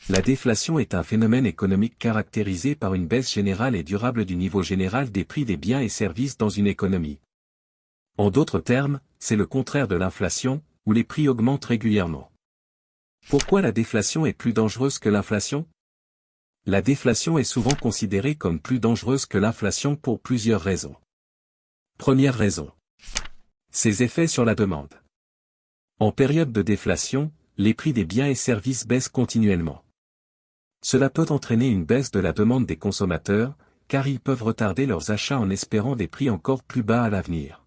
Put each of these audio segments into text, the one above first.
La déflation est un phénomène économique caractérisé par une baisse générale et durable du niveau général des prix des biens et services dans une économie. En d'autres termes, c'est le contraire de l'inflation, où les prix augmentent régulièrement. Pourquoi la déflation est plus dangereuse que l'inflation? La déflation est souvent considérée comme plus dangereuse que l'inflation pour plusieurs raisons. Première raison. Ses effets sur la demande. En période de déflation, les prix des biens et services baissent continuellement. Cela peut entraîner une baisse de la demande des consommateurs, car ils peuvent retarder leurs achats en espérant des prix encore plus bas à l'avenir.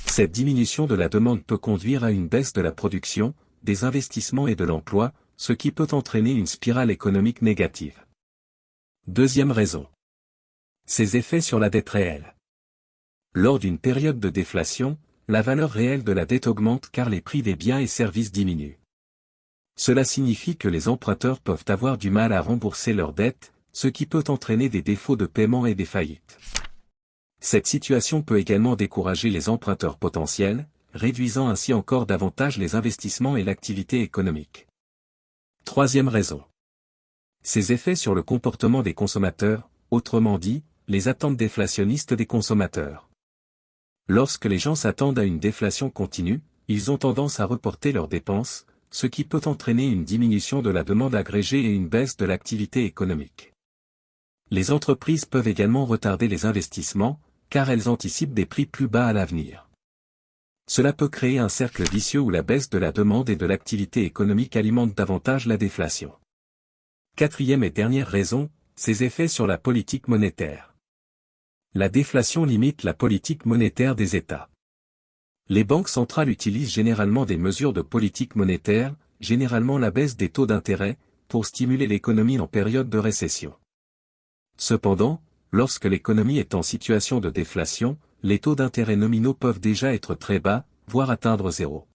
Cette diminution de la demande peut conduire à une baisse de la production, des investissements et de l'emploi, ce qui peut entraîner une spirale économique négative. Deuxième raison. Ses effets sur la dette réelle. Lors d'une période de déflation, la valeur réelle de la dette augmente car les prix des biens et services diminuent. Cela signifie que les emprunteurs peuvent avoir du mal à rembourser leurs dettes, ce qui peut entraîner des défauts de paiement et des faillites. Cette situation peut également décourager les emprunteurs potentiels, réduisant ainsi encore davantage les investissements et l'activité économique. Troisième raison. Ses effets sur le comportement des consommateurs, autrement dit, les attentes déflationnistes des consommateurs. Lorsque les gens s'attendent à une déflation continue, ils ont tendance à reporter leurs dépenses, ce qui peut entraîner une diminution de la demande agrégée et une baisse de l'activité économique. Les entreprises peuvent également retarder les investissements, car elles anticipent des prix plus bas à l'avenir. Cela peut créer un cercle vicieux où la baisse de la demande et de l'activité économique alimente davantage la déflation. Quatrième et dernière raison, ses effets sur la politique monétaire. La déflation limite la politique monétaire des États. Les banques centrales utilisent généralement des mesures de politique monétaire, généralement la baisse des taux d'intérêt, pour stimuler l'économie en période de récession. Cependant, lorsque l'économie est en situation de déflation, les taux d'intérêt nominaux peuvent déjà être très bas, voire atteindre zéro.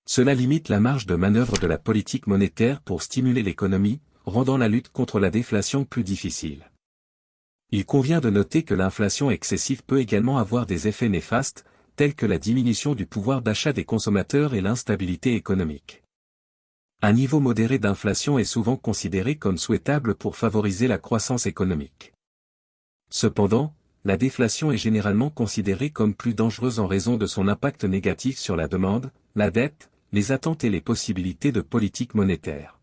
Cela limite la marge de manœuvre de la politique monétaire pour stimuler l'économie, rendant la lutte contre la déflation plus difficile. Il convient de noter que l'inflation excessive peut également avoir des effets néfastes, tels que la diminution du pouvoir d'achat des consommateurs et l'instabilité économique. Un niveau modéré d'inflation est souvent considéré comme souhaitable pour favoriser la croissance économique. Cependant, la déflation est généralement considérée comme plus dangereuse en raison de son impact négatif sur la demande, la dette, les attentes et les possibilités de politique monétaire.